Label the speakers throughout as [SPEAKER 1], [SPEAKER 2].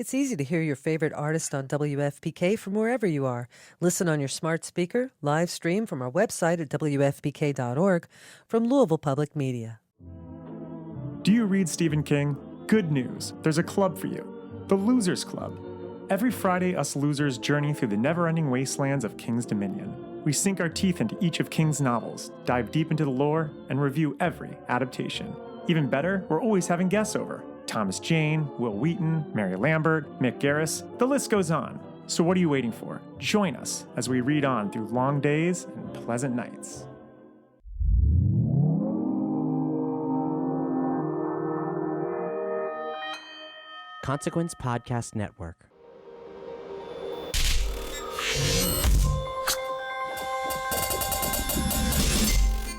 [SPEAKER 1] It's easy to hear your favorite artist on WFPK from wherever you are. Listen on your smart speaker, live stream from our website at WFPK.org, from Louisville Public Media.
[SPEAKER 2] Do you read Stephen King? Good news. There's a club for you. The Losers Club. Every Friday, us losers journey through the never-ending wastelands of King's Dominion. We sink our teeth into each of King's novels, dive deep into the lore, and review every adaptation. Even better, we're always having guests over. Thomas Jane, Will Wheaton, Mary Lambert, Mick Garris, the list goes on. So what are you waiting for? Join us as we read on through long days and pleasant nights.
[SPEAKER 3] Consequence Podcast Network.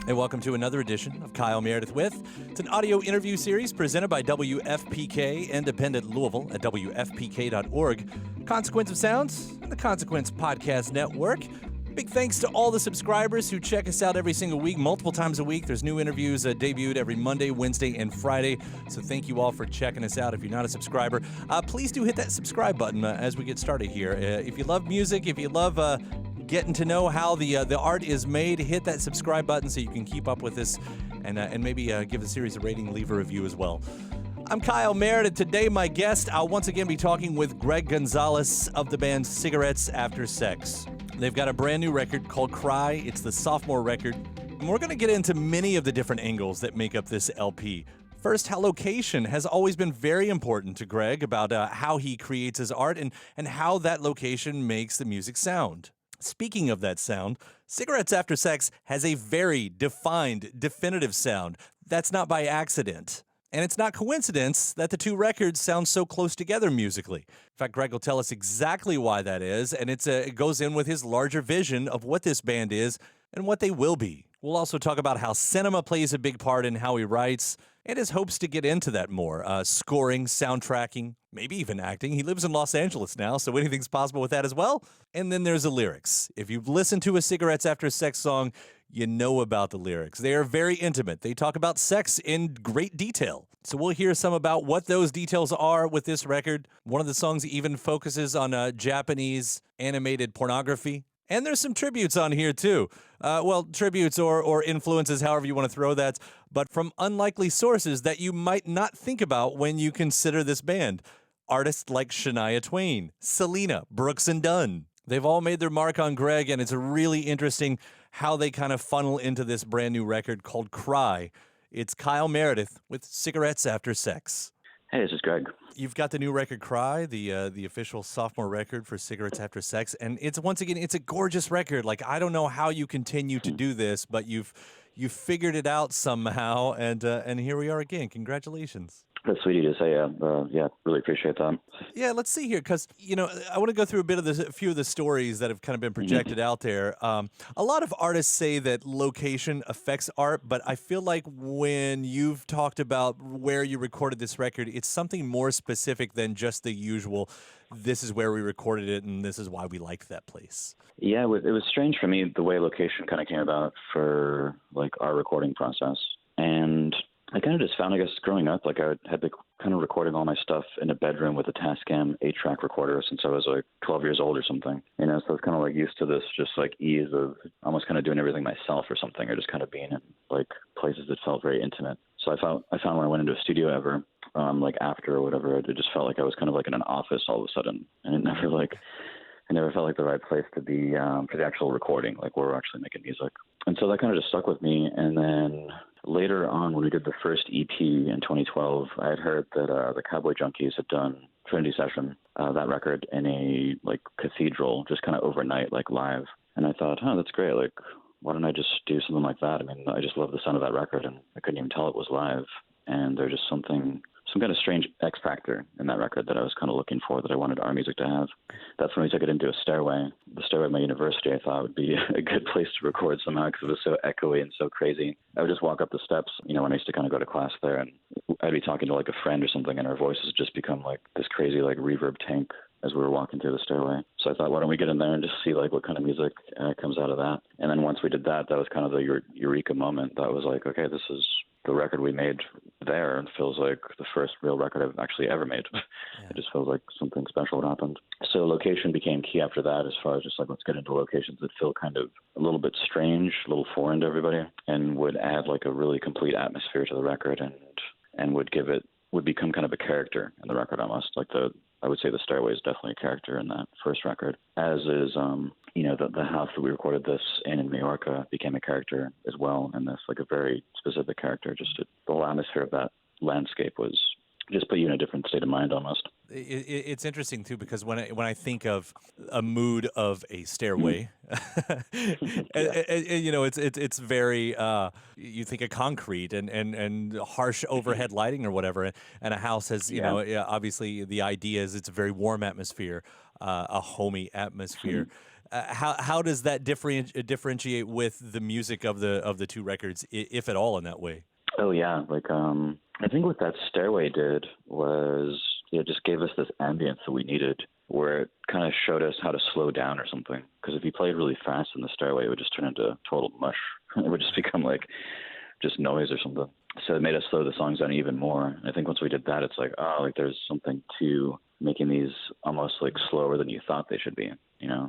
[SPEAKER 4] And welcome to another edition of Kyle Meredith With. It's an audio interview series presented by WFPK Independent Louisville at WFPK.org. Consequence of Sounds and the Consequence Podcast Network. Big thanks to all the subscribers who check us out every single week, multiple times a week. There's new interviews debuted every Monday, Wednesday, and Friday. So thank you all for checking us out. If you're not a subscriber, please do hit that subscribe button as we get started here. If you love music, if you love getting to know how the art is made, hit that subscribe button so you can keep up with this and maybe give the series a rating, leave a review as well. I'm Kyle Meredith. Today, my guest, I'll once again be talking with Greg Gonzalez of the band Cigarettes After Sex. They've got a brand new record called Cry. It's the sophomore record. And we're going to get into many of the different angles that make up this LP. First, how location has always been very important to Greg about how he creates his art and how that location makes the music sound. Speaking of that sound, Cigarettes After Sex has a very defined, definitive sound. That's not by accident. And it's not coincidence that the two records sound so close together musically. In fact, Greg will tell us exactly why that is, and it goes in with his larger vision of what this band is and what they will be. We'll also talk about how cinema plays a big part in how he writes, and his hopes to get into that more. Scoring, soundtracking, maybe even acting. He lives in Los Angeles now, so anything's possible with that as well. And then there's the lyrics. If you've listened to a Cigarettes After Sex song, you know about the lyrics. They are very intimate. They talk about sex in great detail. So we'll hear some about what those details are with this record. One of the songs even focuses on Japanese animated pornography. And there's some tributes on here, too. Tributes or influences, however you want to throw that, but from unlikely sources that you might not think about when you consider this band. Artists like Shania Twain, Selena, Brooks Dunn. They've all made their mark on Greg, and it's really interesting how they kind of funnel into this brand new record called Cry. It's Kyle Meredith with Cigarettes After Sex.
[SPEAKER 5] Hey, this is Greg.
[SPEAKER 4] You've got the new record Cry, the official sophomore record for Cigarettes After Sex, and it's a gorgeous record. Like, I don't know how you continue to do this, but you've figured it out somehow, and here we are again. Congratulations.
[SPEAKER 5] That's sweet of you to say. Really appreciate that.
[SPEAKER 4] Yeah, let's see here, because I want to go through a few of the stories that have kind of been projected out there. A lot of artists say that location affects art, but I feel like when you've talked about where you recorded this record, it's something more specific than just the usual. This is where we recorded it, and this is why we liked that place. Yeah,
[SPEAKER 5] it was strange for me the way location kind of came about for like our recording process, and I kind of just found, I guess, growing up, like I had been kind of recording all my stuff in a bedroom with a Tascam 8-track recorder since I was like 12 years old or something, so I was kind of like used to this just like ease of almost kind of doing everything myself or something, or just kind of being in like places that felt very intimate. So I found when I went into a studio ever, like after or whatever, it just felt like I was kind of like in an office all of a sudden, and it never felt like the right place to be for the actual recording, like where we're actually making music. And so that kind of just stuck with me. And then later on, when we did the first EP in 2012, I had heard that the Cowboy Junkies had done Trinity Session, that record, in a like cathedral, just kind of overnight, like live. And I thought, that's great. Like, why don't I just do something like that? I mean, I just love the sound of that record, and I couldn't even tell it was live. And there's just some kind of strange X factor in that record that I was kind of looking for, that I wanted our music to have. That's when we took it into a stairway. The stairway at my university, I thought, would be a good place to record somehow, because it was so echoey and so crazy. I would just walk up the steps, when I used to kind of go to class there, and I'd be talking to like a friend or something, and our voices would just become like this crazy like reverb tank as we were walking through the stairway. So I thought, why don't we get in there and just see like what kind of music comes out of that? And then once we did that, that was kind of the eureka moment. That was like, okay, this is the record we made there. It feels like the first real record I've actually ever made.
[SPEAKER 4] Yeah.
[SPEAKER 5] It just feels like something special had happened. So location became key after that, as far as just like, let's get into locations that feel kind of a little bit strange, a little foreign to everybody, and would add like a really complete atmosphere to the record, and would become kind of a character in the record almost. Like I would say the Stairway is definitely a character in that first record, as is, the house that we recorded this in Majorca became a character as well, and this, like a very specific character. Just the whole atmosphere of that landscape was just put you in a different state of mind almost.
[SPEAKER 4] It's interesting too, because when I think of a mood of a stairway, it's very you think of concrete and harsh overhead lighting or whatever, and a house has obviously the idea is it's a very warm atmosphere, a homey atmosphere. How does that differentiate with the music of the two records, if at all, in that way?
[SPEAKER 5] Oh yeah, like I think what that Stairway did was it just gave us this ambience that we needed, where it kind of showed us how to slow down or something. Because if you played really fast in the Stairway, it would just turn into total mush. It would just become like just noise or something. So it made us slow the songs down even more. And I think once we did that, it's like, oh, like there's something to making these almost like slower than you thought they should be.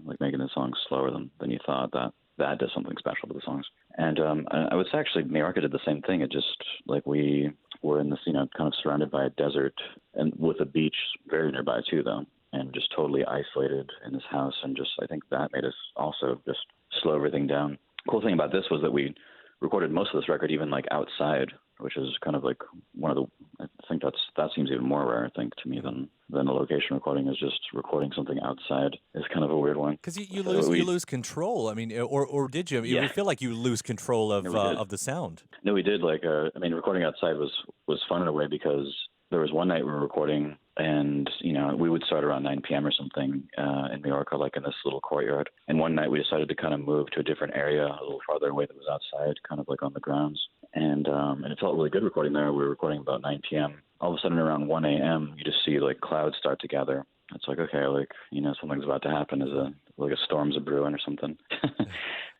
[SPEAKER 5] Like making the songs slower than you thought. That does something special to the songs. And I would say actually Majorca did the same thing. It just like we were in this, kind of surrounded by a desert and with a beach very nearby too, though, and just totally isolated in this house. And just I think that made us also just slow everything down. Cool thing about this was that we recorded most of this record even like outside, which is kind of like one of the, I think that seems even more rare, I think, to me than a location recording. Is just recording something outside is kind of a weird one.
[SPEAKER 4] Because you lose control. I mean, or did you? You feel like you lose control of the sound.
[SPEAKER 5] No, we did. Like, recording outside was fun in a way, because there was one night we were recording, and we would start around 9 p.m. or something in Majorca, like in this little courtyard. And one night we decided to kind of move to a different area, a little farther away, that was outside, kind of like on the grounds. And it felt really good recording there. We were recording about 9 p.m. All of a sudden, around 1 a.m., you just see like clouds start to gather. It's like, okay, like something's about to happen. Is a storm's a brewing or something.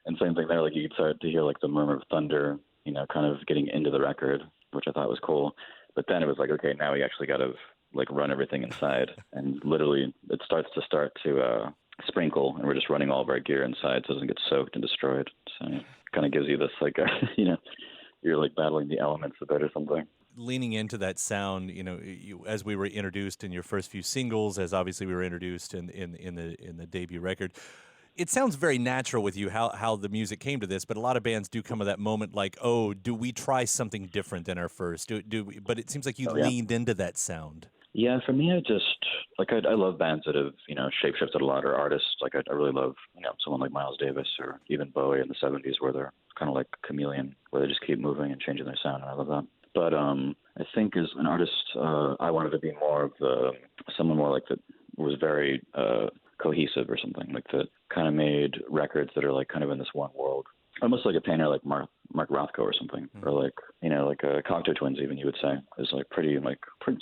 [SPEAKER 5] And same thing there. Like you could start to hear like the murmur of thunder, kind of getting into the record, which I thought was cool. But then it was like, okay, now we actually got to like run everything inside, and literally it starts to sprinkle, and we're just running all of our gear inside so it doesn't get soaked and destroyed. So it kind of gives you this like, you're like battling the elements a bit or something.
[SPEAKER 4] Leaning into that sound, as we were introduced in your first few singles, as obviously we were introduced in the debut record, it sounds very natural with you how the music came to this. But a lot of bands do come to that moment like, oh, do we try something different than our first? But it seems like you leaned into that sound. Yeah,
[SPEAKER 5] for me, I just like I love bands that have shapeshifted a lot, or artists. Like I really love someone like Miles Davis or even Bowie in the '70s, where they're kind of like chameleon, where they just keep moving and changing their sound, and I love that. But I think as an artist, I wanted to be more of someone more like that was very cohesive or something, like that kind of made records that are like kind of in this one world, almost like a painter like Mark Rothko or something, or like like a Cocteau Twins even, you would say, is like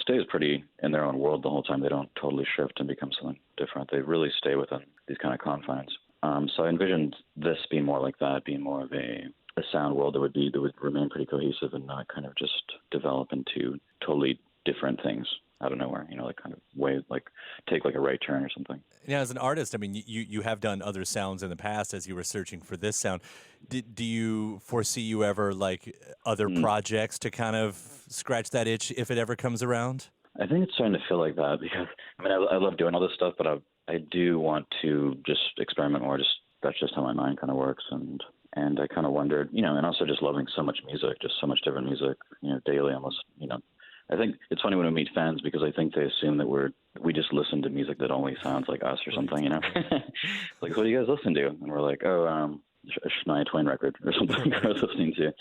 [SPEAKER 5] stays pretty in their own world the whole time. They don't totally shift and become something different. They really stay within these kind of confines. So I envisioned this being more like that, being more of a sound world that would remain pretty cohesive and not kind of just develop into totally different things out of nowhere, like kind of way, like take like a right turn or something.
[SPEAKER 4] Yeah, as an artist, I mean, you have done other sounds in the past as you were searching for this sound. Do you foresee you ever like other projects to kind of scratch that itch if it ever comes around?
[SPEAKER 5] I think it's starting to feel like that, because I love doing all this stuff, but I do want to just experiment more. That's just how my mind kind of works, and I kind of wondered, and also just loving so much music, just so much different music, daily almost, I think it's funny when we meet fans, because I think they assume that we just listen to music that only sounds like us or something, Like, what do you guys listen to? And we're like, oh, a Shania Twain record or something. Or listening to,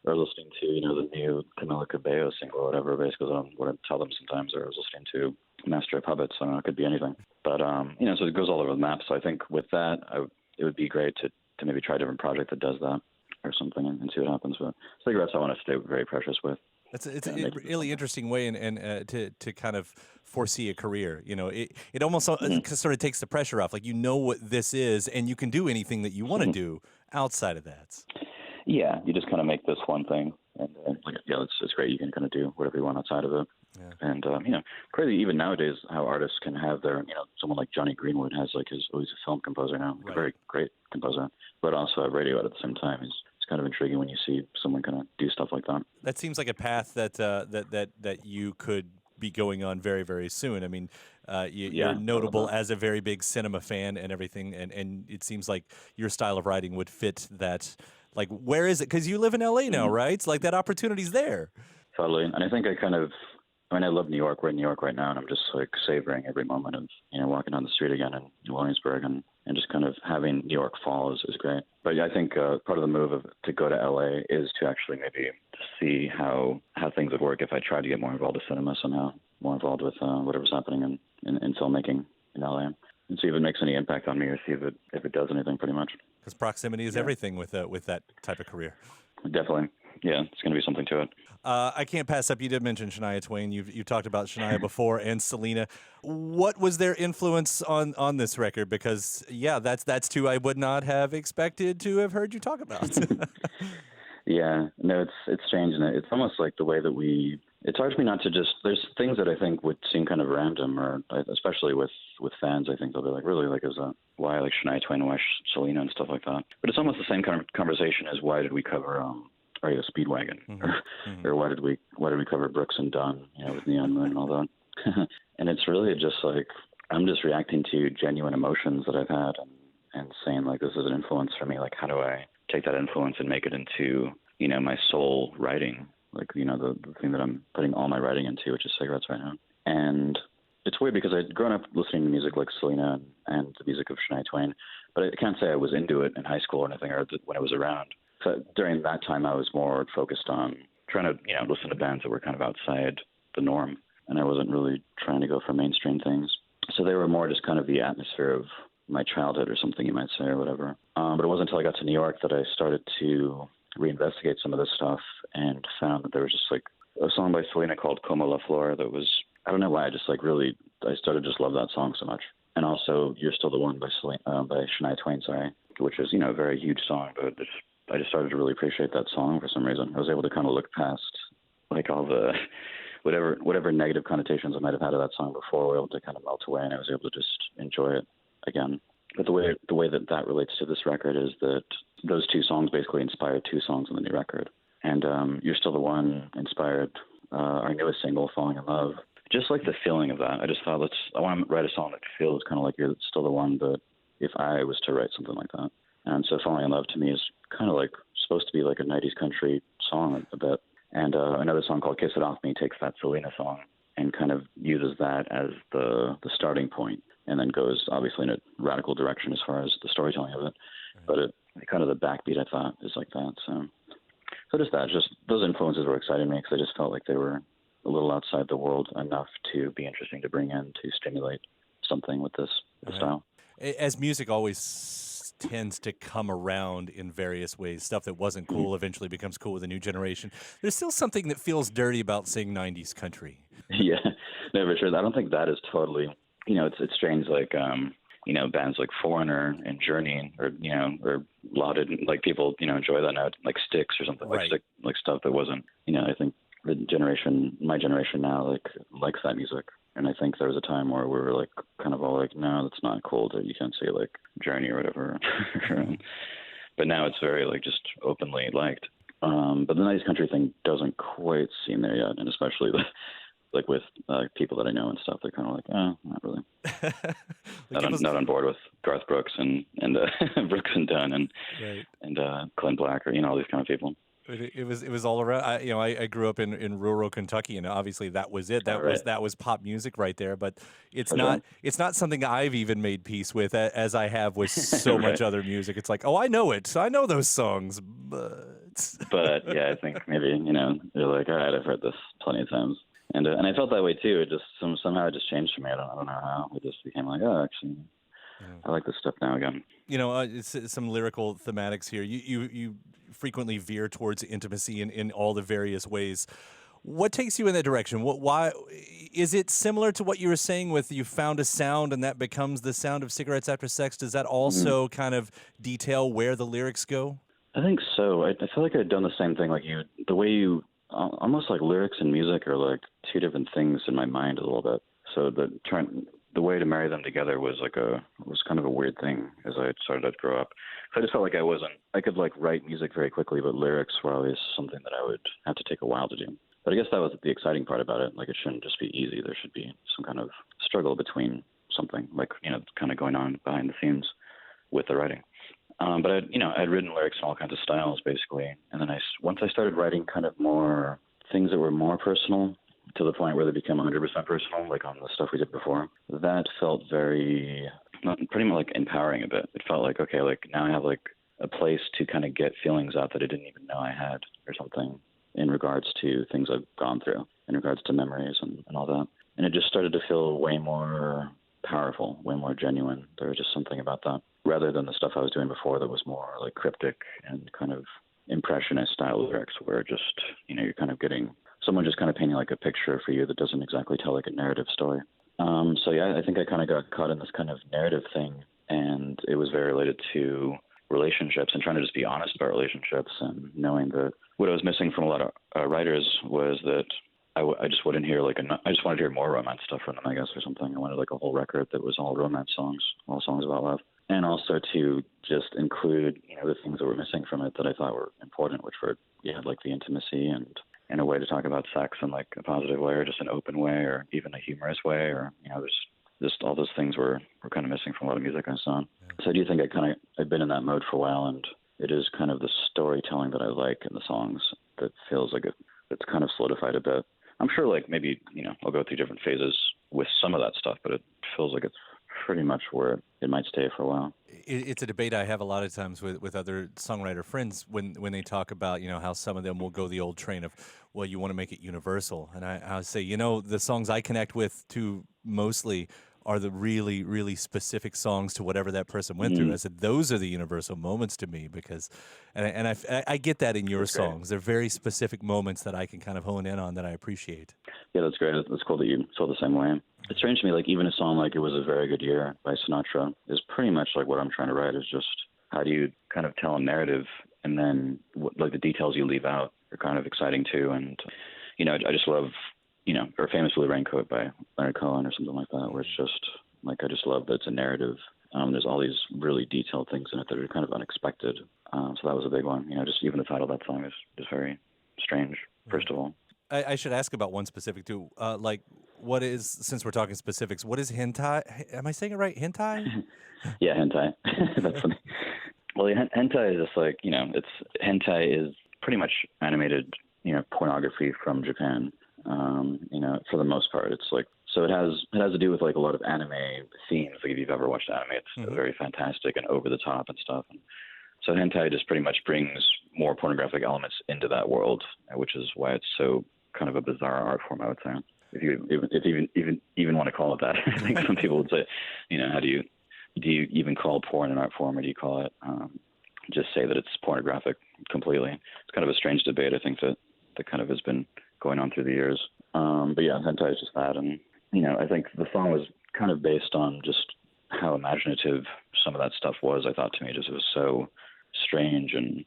[SPEAKER 5] the new Camila Cabello single or whatever, basically what I tell them sometimes. Or I was listening to Master of Puppets. I don't know, it could be anything. But, so it goes all over the map. So I think with that, it would be great to maybe try a different project that does that or something and see what happens. But cigarettes I want to stay very precious with.
[SPEAKER 4] It's a really interesting way and to kind of foresee a career. It almost sort of takes the pressure off. Like, what this is, and you can do anything that you want to do outside of that.
[SPEAKER 5] Yeah, you just kind of make this one thing And it's great. You can kind of do whatever you want outside of it.
[SPEAKER 4] Yeah.
[SPEAKER 5] And crazy even nowadays how artists can have their someone like Johnny Greenwood has like he's a film composer now,
[SPEAKER 4] Right.
[SPEAKER 5] a very great composer, but also a radio at the same time. It's kind of intriguing when you see someone kind of do stuff like that.
[SPEAKER 4] That seems like a path that you could be going on very, very soon. I mean, you're notable as a very big cinema fan and everything, and it seems like your style of writing would fit that. Like, where is it? Because you live in LA now, right? It's like that opportunity's there.
[SPEAKER 5] Totally. And I think I love New York. We're in New York right now, and I'm just like savoring every moment of, walking down the street again in Williamsburg and just kind of having New York fall is great. But I think part of the move to go to LA is to actually maybe see how things would work if I tried to get more involved with cinema somehow, more involved with whatever's happening in filmmaking in LA. And see if it makes any impact on me or see if it does anything pretty much.
[SPEAKER 4] Because proximity is everything with that type of career.
[SPEAKER 5] Definitely. Yeah, it's going to be something to it.
[SPEAKER 4] I can't pass up. You did mention Shania Twain. You talked about Shania before and Selena. What was their influence on this record? Because that's two I would not have expected to have heard you talk about.
[SPEAKER 5] Yeah, no, it's strange, and it's almost like the way that it's hard for me not to just. There's things that I think would seem kind of random, or especially with fans, I think they'll be like, really, like, is that why like Shania Twain, why Selena and stuff like that. But it's almost the same kind of conversation as why did we cover Speedwagon, or why did we cover Brooks and Dunn, with Neon Moon and all that. And it's really just like I'm just reacting to genuine emotions that I've had and saying like this is an influence for me. Like how do I take that influence and make it into my soul writing, like the thing that I'm putting all my writing into, which is cigarettes right now. And it's weird because I'd grown up listening to music like Selena and the music of Shania Twain, but I can't say I was into it in high school or anything, or when it was around. So during that time, I was more focused on trying to, listen to bands that were kind of outside the norm, and I wasn't really trying to go for mainstream things. So they were more just kind of the atmosphere of my childhood or something you might say or whatever. But it wasn't until I got to New York that I started to reinvestigate some of this stuff and found that there was just like a song by Selena called Como La Flor that was, I don't know why, I just like really, I started to just love that song so much. And also You're Still the One by Shania Twain, which is, a very huge song, but I just started to really appreciate that song for some reason. I was able to kind of look past like all the whatever negative connotations I might have had of that song before were able to kind of melt away, and I was able to just enjoy it again. But the way that relates to this record is that those two songs basically inspired two songs on the new record. And You're Still the One inspired our newest single, Falling in Love. Just like the feeling of that. I just thought I want to write a song that feels kind of like You're Still the One, but if I was to write something like that. And so Falling in Love to me is kind of like supposed to be like a 90s country song a bit. And another song called Kiss It Off Me takes that Selena song and kind of uses that as the starting point, and then goes obviously in a radical direction as far as the storytelling of it. Right. But kind of the backbeat I thought is like that. So just those influences were exciting me because I just felt like they were a little outside the world enough to be interesting to bring in to stimulate something with this style.
[SPEAKER 4] As music always tends to come around in various ways. Stuff that wasn't cool eventually becomes cool with a new generation. There's still something that feels dirty about saying 90s country.
[SPEAKER 5] Yeah, no, for sure. I don't think that is totally, it's strange, like, bands like Foreigner and Journey or lauded, like people, enjoy that now, like Styx or something,
[SPEAKER 4] right.
[SPEAKER 5] like stuff that wasn't, I think my generation now, likes that music. And I think there was a time where we were like kind of all like, no, that's not cool. You can't say like Journey or whatever. But now it's very like just openly liked. But the 90s country thing doesn't quite seem there yet, and especially like with people that I know and stuff, they're kind of like, oh, not really. Not on board with Garth Brooks and Brooks and Dunn and
[SPEAKER 4] right.
[SPEAKER 5] and Clint Black or all these kind of people.
[SPEAKER 4] It was all around. I grew up in rural Kentucky, and obviously that was it. That was pop music right there. But it's not something I've even made peace with, as I have with so much other music. It's like, oh, I know it. I know those songs,
[SPEAKER 5] but yeah, I think maybe you're like, all right, I've heard this plenty of times, and I felt that way too. It just somehow it just changed for me. I don't know how. It just became like, oh, actually, I like this stuff now again.
[SPEAKER 4] It's some lyrical thematics here. You frequently veer towards intimacy in all the various ways. What takes you in that direction? Why is it similar to what you were saying with you found a sound and that becomes the sound of Cigarettes After Sex? Does that also kind of detail where the lyrics go?
[SPEAKER 5] I think so. I feel like I'd done the same thing. Like the way you, almost like lyrics and music are like two different things in my mind a little bit. So the way to marry them together was kind of a weird thing as I started to grow up. So I just felt like I could like write music very quickly, but lyrics were always something that I would have to take a while to do. But I guess that was the exciting part about it. Like it shouldn't just be easy. There should be some kind of struggle between something like, kind of going on behind the scenes with the writing. But I'd written lyrics in all kinds of styles basically. And then once I started writing kind of more things that were more personal, to the point where they become 100% personal, like on the stuff we did before, that felt pretty much like empowering a bit. It felt like, okay, like now I have like a place to kind of get feelings out that I didn't even know I had or something in regards to things I've gone through, in regards to memories and all that. And it just started to feel way more powerful, way more genuine. There was just something about that, rather than the stuff I was doing before that was more like cryptic and kind of impressionist style lyrics, where just, you're kind of getting someone just kind of painting like a picture for you that doesn't exactly tell like a narrative story. So yeah, I think I kind of got caught in this kind of narrative thing, and it was very related to relationships and trying to just be honest about relationships, and knowing that what I was missing from a lot of writers was that I just wouldn't hear I just wanted to hear more romance stuff from them, I guess, or something. I wanted like a whole record that was all romance songs, all songs about love, and also to just include the things that were missing from it that I thought were important, which were like the intimacy and a way to talk about sex in like a positive way, or just an open way, or even a humorous way, or there's just all those things were kind of missing from a lot of music I saw. So I do think I've been in that mode for a while, and it is kind of the storytelling that I like in the songs that feels like it's kind of solidified a bit. I'm sure like maybe I'll go through different phases with some of that stuff, but it feels like it's pretty much where it might stay for a while.
[SPEAKER 4] It's a debate I have a lot of times with other songwriter friends when they talk about, how some of them will go the old train of, well, you want to make it universal. And I say, the songs I connect with too mostly are the really, really specific songs to whatever that person went through. I said, those are the universal moments to me, because, and I get that in your
[SPEAKER 5] That's great.
[SPEAKER 4] songs. They're very specific moments that I can kind of hone in on that I appreciate.
[SPEAKER 5] Yeah, that's great. That's cool that you feel the same way. It's strange to me, like even a song like It Was a Very Good Year by Sinatra is pretty much like what I'm trying to write, is just how do you kind of tell a narrative, and then like the details you leave out are kind of exciting too. And, I just love, or Famous Blue Raincoat by Leonard Cohen or something like that, where it's just like, I just love that it's a narrative. There's all these really detailed things in it that are kind of unexpected. So that was a big one. Just even the title of that song is very strange, first of all.
[SPEAKER 4] I should ask about one specific too. What is, since we're talking specifics, what is hentai? Am I saying it right? Hentai?
[SPEAKER 5] Yeah, hentai. That's funny. Well, hentai is just like, hentai is pretty much animated, pornography from Japan. For the most part, it's like, so it has to do with like a lot of anime themes. Like if you've ever watched anime, it's very fantastic and over the top and stuff. And so hentai just pretty much brings more pornographic elements into that world, which is why it's so kind of a bizarre art form, I would say. If you even want to call it that. I think some people would say, how do you even call porn an art form, or do you call it just say that it's pornographic completely? It's kind of a strange debate, I think, that kind of has been going on through the years. But yeah, hentai is just that. And, I think the song was kind of based on just how imaginative some of that stuff was. I thought, to me, just it was so strange and,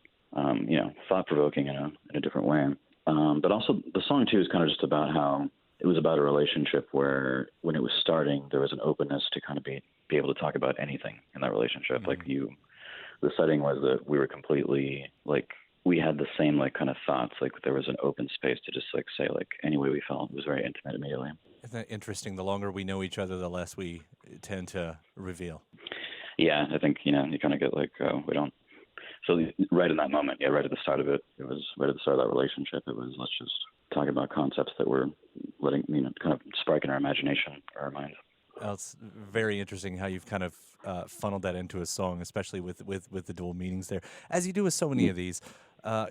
[SPEAKER 5] thought-provoking in a different way. But also the song, too, is kind of just about how it was about a relationship where when it was starting, there was an openness to kind of be able to talk about anything in that relationship. Mm-hmm. Like the setting was that we were completely like, we had the same like kind of thoughts. Like there was an open space to just like say like any way we felt. It was very intimate immediately.
[SPEAKER 4] Isn't that interesting? The longer we know each other, the less we tend to reveal.
[SPEAKER 5] Yeah, I think, you kind of get like, we don't. So right in that moment, right at the start of it, it was right at the start of that relationship. It was, let's just talk about concepts that were letting, kind of sparking our imagination or our minds.
[SPEAKER 4] Well, it's very interesting how you've kind of funneled that into a song, especially with the dual meanings there, as you do with so many of these.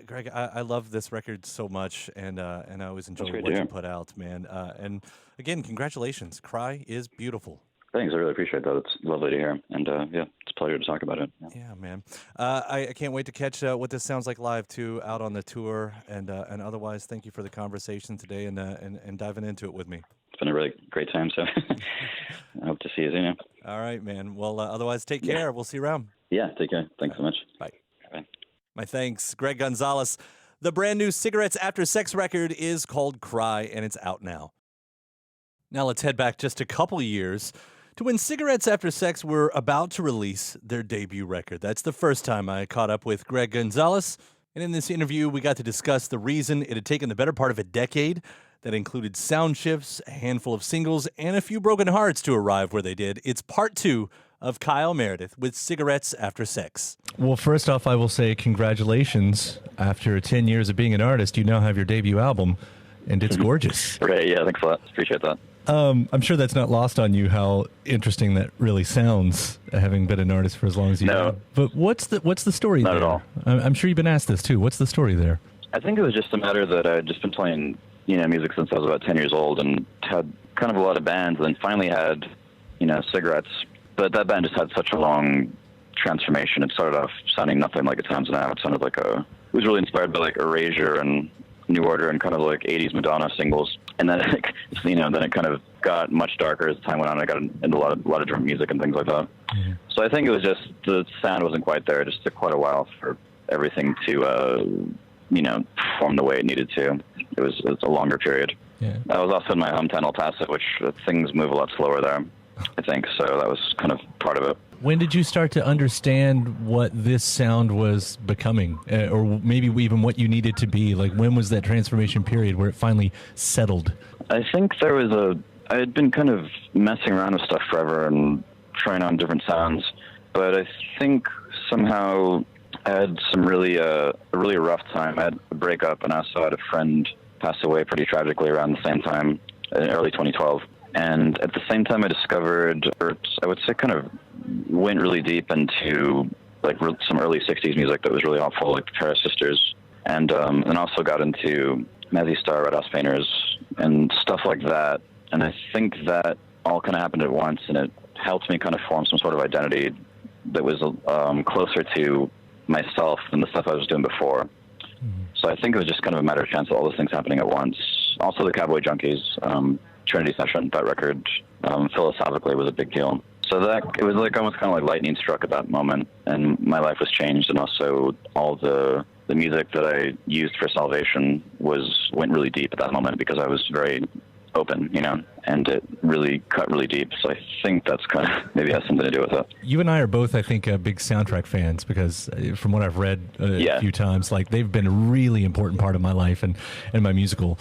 [SPEAKER 4] Greg, I love this record so much, and I always enjoy what you put out, man. And again, congratulations. Cry is beautiful.
[SPEAKER 5] Thanks. I really appreciate that. It's lovely to hear. And it's a pleasure to talk about it.
[SPEAKER 4] Yeah, man. I can't wait to catch what this sounds like live, too, out on the tour. And otherwise, thank you for the conversation today and diving into it with me.
[SPEAKER 5] It's been a really great time, so I hope to see you soon.
[SPEAKER 4] All right, man. Well, otherwise, take care. We'll see you around.
[SPEAKER 5] Yeah, take care. Thanks so much.
[SPEAKER 4] Bye.
[SPEAKER 5] Bye.
[SPEAKER 4] My thanks, Greg Gonzalez. The brand new Cigarettes After Sex record is called Cry, and it's out now. Now let's head back just a couple years to when Cigarettes After Sex were about to release their debut record. That's the first time I caught up with Greg Gonzalez, and in this interview, we got to discuss the reason it had taken the better part of a decade that included sound shifts, a handful of singles, and a few broken hearts to arrive where they did. It's part 2 of Kyle Meredith with Cigarettes After Sex.
[SPEAKER 6] Well, first off, I will say congratulations. After 10 years of being an artist, you now have your debut album, and it's gorgeous.
[SPEAKER 5] Great, yeah, thanks a lot. Appreciate that.
[SPEAKER 6] I'm sure that's not lost on you how interesting that really sounds, having been an artist for as long as you have. But what's the story
[SPEAKER 5] Not
[SPEAKER 6] there?
[SPEAKER 5] at all.
[SPEAKER 6] I'm sure you've been asked this too. What's the story there?
[SPEAKER 5] I think it was just a matter that I had just been playing, music since I was about 10 years old and had kind of a lot of bands, and then finally had, Cigarettes. But that band just had such a long transformation. It started off sounding nothing like it sounds now. It sounded like it was really inspired by like Erasure and New Order and kind of like 80s Madonna singles. And then, then it kind of got much darker as time went on. I got into a lot of different music and things like that. Mm-hmm. So I think it was just the sound wasn't quite there. It just took quite a while for everything to, perform the way it needed to. It was a longer period. Yeah. I was also in my hometown, El Paso, which things move a lot slower there, I think. So that was kind of part of it.
[SPEAKER 6] When did you start to understand what this sound was becoming, or maybe even what you needed to be? Like, when was that transformation period where it finally settled?
[SPEAKER 5] I think I had been kind of messing around with stuff forever and trying on different sounds, but I think somehow I had some a really rough time. I had a breakup, and I also had a friend pass away pretty tragically around the same time, in early 2012. And at the same time, I discovered, or I would say kind of went really deep into like some early 60s music that was really helpful, like the Paris Sisters, and also got into Mazzy Star, Red House Painters, and stuff like that. And I think that all kind of happened at once, and it helped me kind of form some sort of identity that was closer to myself than the stuff I was doing before. Mm-hmm. So I think it was just kind of a matter of chance of all those things happening at once. Also the Cowboy Junkies, Trinity Session, that record, philosophically was a big deal. So it was like almost kind of like lightning struck at that moment, and my life was changed, and also all the music that I used for salvation went really deep at that moment because I was very open, and it really cut really deep. So I think that's kind of maybe has something to do with it.
[SPEAKER 6] You and I are both, I think, big soundtrack fans because from what I've read a few times, like they've been a really important part of my life and my musical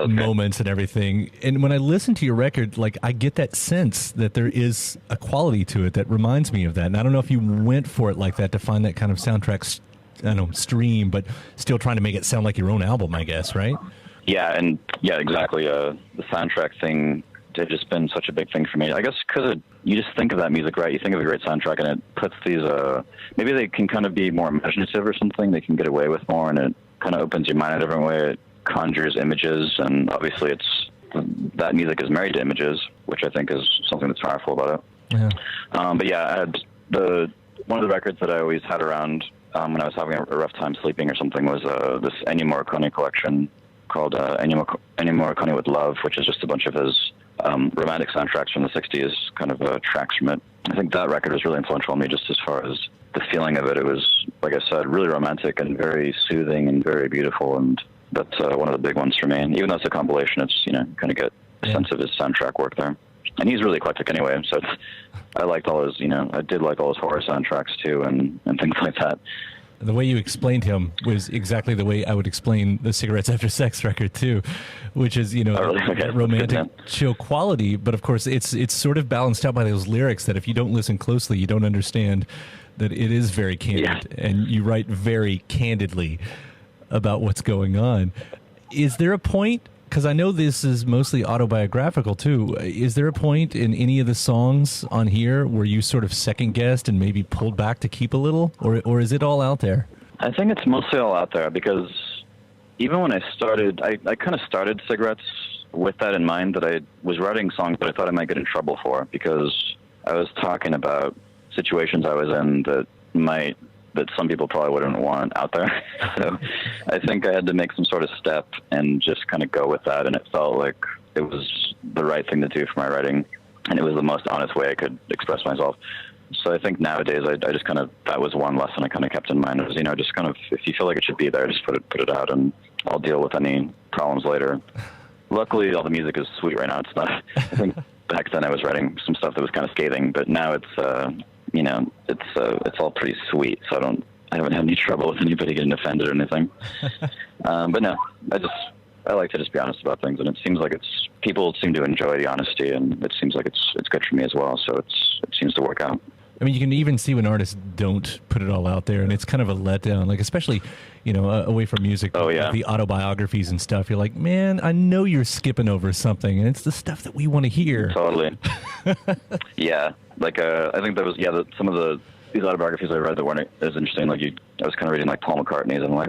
[SPEAKER 6] moments and everything. And when I listen to your record, like I get that sense that there is a quality to it that reminds me of that. And I don't know if you went for it like that to find that kind of soundtrack, stream, but still trying to make it sound like your own album, I guess, right?
[SPEAKER 5] Yeah, exactly. The soundtrack thing had just been such a big thing for me. I guess because you just think of that music, right? You think of a great soundtrack, and it puts these, maybe they can kind of be more imaginative or something. They can get away with more, and it kind of opens your mind in a different way. It conjures images, and obviously that music is married to images, which I think is something that's powerful about it. Yeah. But yeah, I had one of the records that I always had around when I was having a rough time sleeping or something was this Ennio Morricone collection called Ennio Morricone with Love, which is just a bunch of his romantic soundtracks from the 60s, kind of tracks from it. I think that record was really influential on me just as far as the feeling of it. It was, like I said, really romantic and very soothing and very beautiful, and that's one of the big ones for me. And even though it's a compilation, it's, kind of get a sense of his soundtrack work there. And he's really eclectic anyway, so I liked all his, I did like all his horror soundtracks too and things like that.
[SPEAKER 6] The way you explained him was exactly the way I would explain the Cigarettes After Sex record too, which is, romantic, chill quality. But of course, it's sort of balanced out by those lyrics that if you don't listen closely, you don't understand that it is very candid, and you write very candidly about what's going on. Is there a point, because I know this is mostly autobiographical too, is there a point in any of the songs on here where you sort of second-guessed and maybe pulled back to keep a little, or is it all out there?
[SPEAKER 5] I think it's mostly all out there because even when I started, I kind of started Cigarettes with that in mind, that I was writing songs that I thought I might get in trouble for because I was talking about situations I was in that some people probably wouldn't want out there. So I think I had to make some sort of step and just kind of go with that. And it felt like it was the right thing to do for my writing. And it was the most honest way I could express myself. So I think nowadays I just kind of, that was one lesson I kind of kept in mind was, just kind of, if you feel like it should be there, just put it out, and I'll deal with any problems later. Luckily, all the music is sweet right now. It's not, I think back then I was writing some stuff that was kind of scathing, but now it's, it's all pretty sweet. So I haven't had any trouble with anybody getting offended or anything. But no, I like to just be honest about things, and it seems like people seem to enjoy the honesty, and it seems like it's good for me as well. So it seems to work out.
[SPEAKER 6] I mean, you can even see when artists don't put it all out there, and it's kind of a letdown. Like, especially, away from music, the autobiographies and stuff. You're like, man, I know you're skipping over something, and it's the stuff that we want to hear.
[SPEAKER 5] Totally. Yeah, like I think there was some of these autobiographies I read that weren't as interesting. Like I was kind of reading like Paul McCartney's, and I'm like,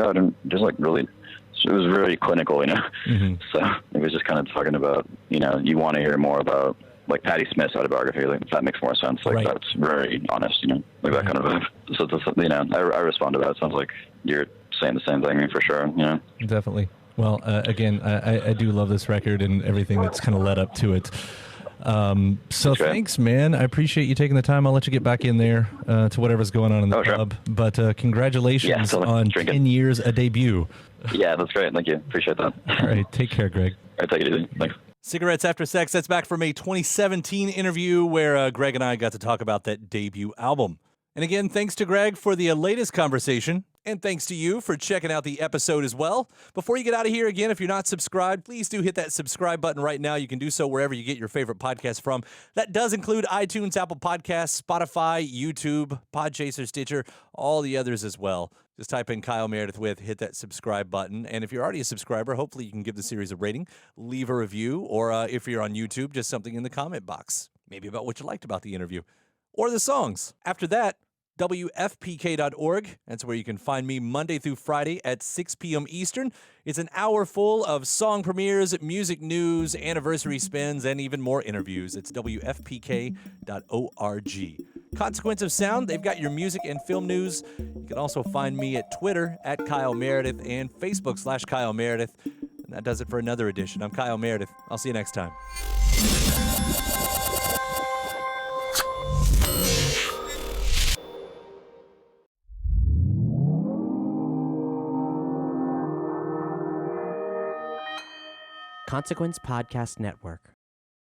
[SPEAKER 5] it was really clinical,
[SPEAKER 6] Mm-hmm.
[SPEAKER 5] So it was just kind of talking about, you want to hear more about like Patti Smith's autobiography. Like, if that makes more sense. Like, that's very honest, like that kind of vibe. So I respond to that. It sounds like you're saying the same thing for sure.
[SPEAKER 6] Definitely. Well, again, I do love this record and everything that's kind of led up to it. So thanks, man. I appreciate you taking the time. I'll let you get back in there to whatever's going on in the club. Sure. But congratulations on 10 years a debut.
[SPEAKER 5] Yeah, that's great. Thank you. Appreciate that.
[SPEAKER 6] All right. Take care, Greg.
[SPEAKER 5] All right, take it easy. Thanks.
[SPEAKER 4] Cigarettes After Sex, that's back from a 2017 interview where Greg and I got to talk about that debut album. And again, thanks to Greg for the latest conversation. And thanks to you for checking out the episode as well. Before you get out of here, again, if you're not subscribed, please do hit that subscribe button right now. You can do so wherever you get your favorite podcast from. That does include iTunes, Apple Podcasts, Spotify, YouTube, Podchaser, Stitcher, all the others as well. Just type in Kyle Meredith hit that subscribe button. And if you're already a subscriber, hopefully you can give the series a rating, leave a review, or if you're on YouTube, just something in the comment box. Maybe about what you liked about the interview or the songs. After that, WFPK.org. That's where you can find me Monday through Friday at 6 p.m. Eastern. It's an hour full of song premieres, music news, anniversary spins, and even more interviews. It's WFPK.org. Consequence of Sound, they've got your music and film news. You can also find me at Twitter at Kyle Meredith and Facebook/Kyle Meredith. And that does it for another edition. I'm Kyle Meredith. I'll see you next time.
[SPEAKER 3] Consequence Podcast Network.